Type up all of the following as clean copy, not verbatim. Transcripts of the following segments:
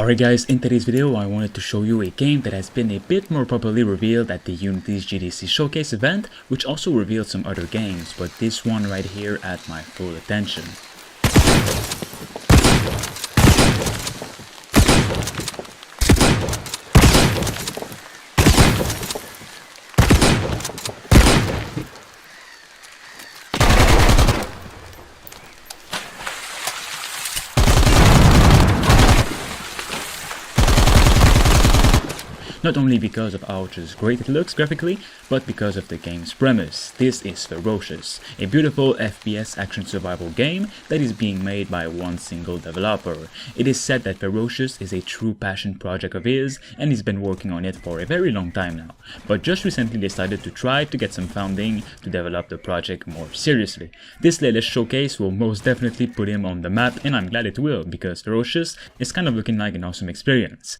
Alright guys, in today's video I wanted to show you a game that has been a bit more publicly revealed at the Unity's GDC Showcase event, which also revealed some other games, but this one right here had my full attention. Not only because of how just great it looks graphically, but because of the game's premise. This is Ferocious, a beautiful FPS action survival game that is being made by one single developer. It is said that Ferocious is a true passion project of his, and he's been working on it for a very long time now, but just recently decided to try to get some funding to develop the project more seriously. This latest showcase will most definitely put him on the map, and I'm glad it will, because Ferocious is kind of looking like an awesome experience.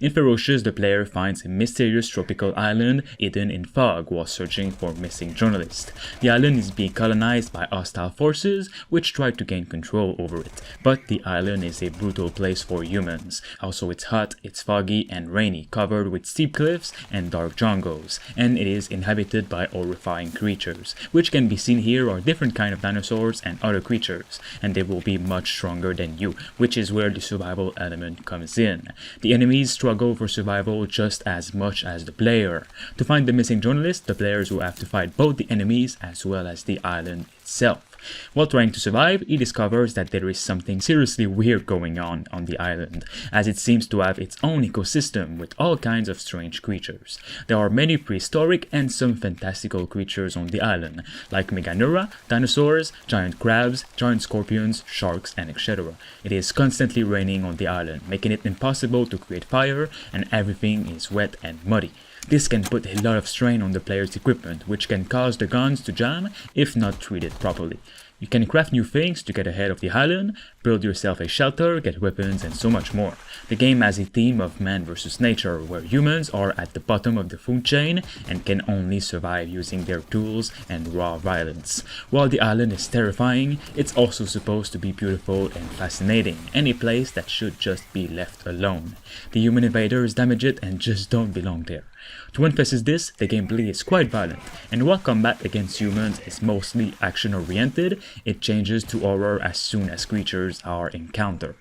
In Ferocious, the player finds a mysterious tropical island hidden in fog while searching for missing journalists. The island is being colonized by hostile forces which try to gain control over it, but the island is a brutal place for humans. Also, it's hot, it's foggy and rainy, covered with steep cliffs and dark jungles, and it is inhabited by horrifying creatures, which can be seen here are different kind of dinosaurs and other creatures, and they will be much stronger than you, which is where the survival element comes in. The enemies struggle for survival just as much as the player. To find the missing journalist, the players will have to fight both the enemies as well as the island itself. While trying to survive, he discovers that there is something seriously weird going on the island, as it seems to have its own ecosystem with all kinds of strange creatures. There are many prehistoric and some fantastical creatures on the island, like Meganeura, dinosaurs, giant crabs, giant scorpions, sharks, and etc. It is constantly raining on the island, making it impossible to create fire, and everything is wet and muddy. This can put a lot of strain on the player's equipment, which can cause the guns to jam if not treated properly. You can craft new things to get ahead of the island, build yourself a shelter, get weapons, and so much more. The game has a theme of man versus nature, where humans are at the bottom of the food chain and can only survive using their tools and raw violence. While the island is terrifying, it's also supposed to be beautiful and fascinating, and a place that should just be left alone. The human invaders damage it and just don't belong there. To emphasize this, the gameplay is quite violent, and while combat against humans is mostly action-oriented, it changes to horror as soon as creatures are encountered.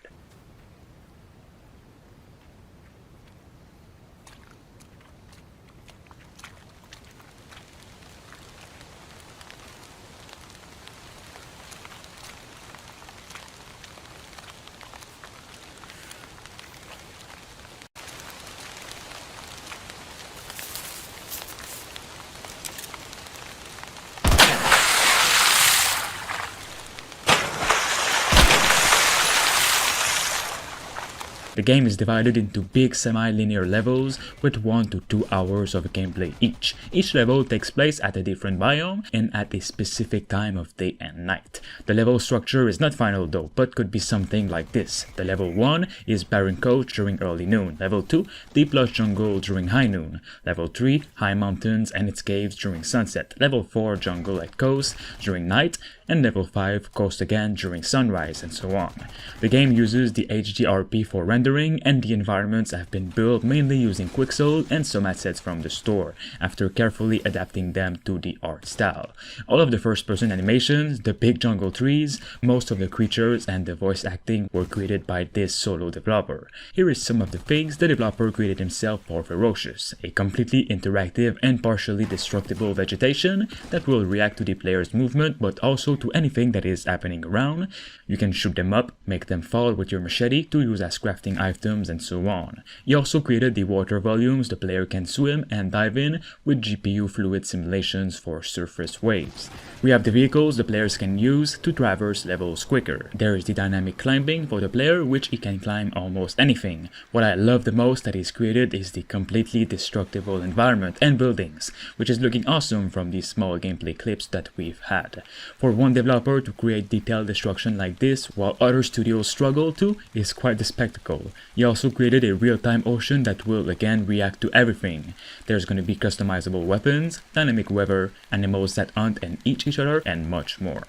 The game is divided into big semi-linear levels with 1 to 2 hours of gameplay each. Each level takes place at a different biome and at a specific time of day and night. The level structure is not final though, but could be something like this. The level 1 is barren coast during early noon. Level 2, deep lush jungle during high noon. Level 3, high mountains and its caves during sunset. Level 4, jungle at coast during night. And level 5, coast again during sunrise, and so on. The game uses the HDRP for rendering, and the environments have been built mainly using Quixel and some assets from the store, after carefully adapting them to the art style. All of the first-person animations, the big jungle trees, most of the creatures, and the voice acting were created by this solo developer. Here is some of the things the developer created himself for Ferocious: a completely interactive and partially destructible vegetation that will react to the player's movement, but also to anything that is happening around. You can shoot them up, make them fall with your machete to use as crafting items, and so on. He also created the water volumes the player can swim and dive in with GPU fluid simulations for surface waves. We have the vehicles the players can use to traverse levels quicker. There is the dynamic climbing for the player, which he can climb almost anything. What I love the most that is created is the completely destructible environment and buildings, which is looking awesome from these small gameplay clips that we've had. For one developer to create detailed destruction like this while other studios struggle to is quite the spectacle. level. He also created a real-time ocean that will again react to everything. There's going to be customizable weapons, dynamic weather, animals that hunt and eat each other, and much more.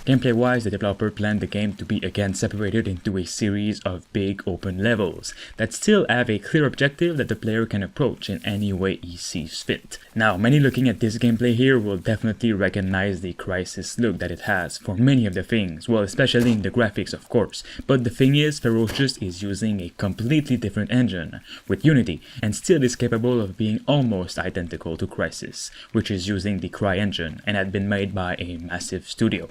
Gameplay-wise, the developer planned the game to be again separated into a series of big open levels that still have a clear objective that the player can approach in any way he sees fit. Now, many looking at this gameplay here will definitely recognize the Crysis look that it has for many of the things, well, especially in the graphics of course, but the thing is, Ferocious is using a completely different engine, with Unity, and still is capable of being almost identical to Crysis, which is using the Cry engine and had been made by a massive studio.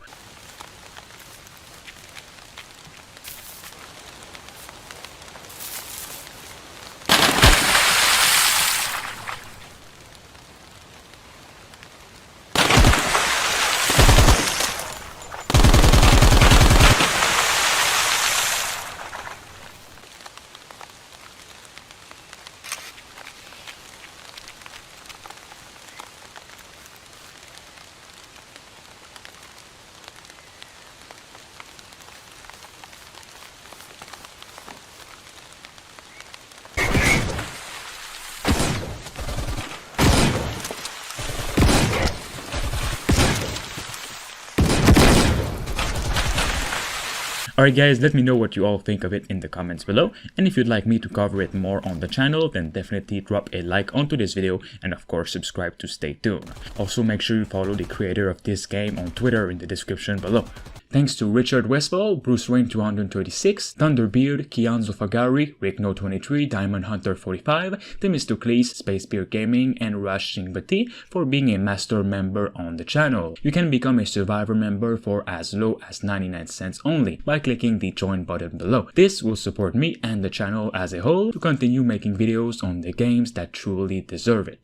Alright guys, let me know what you all think of it in the comments below, and if you'd like me to cover it more on the channel, then definitely drop a like onto this video, and of course subscribe to stay tuned. Also make sure you follow the creator of this game on Twitter in the description below. Thanks to Richard Westfall, Bruce Rain 236, Thunderbeard, Kian Zofagari, Rickno23, Diamond Hunter 45, Themistocles, Spacebeard Gaming, and Rash Singbati for being a master member on the channel. You can become a survivor member for as low as 99 cents only by clicking the join button below. This will support me and the channel as a whole to continue making videos on the games that truly deserve it.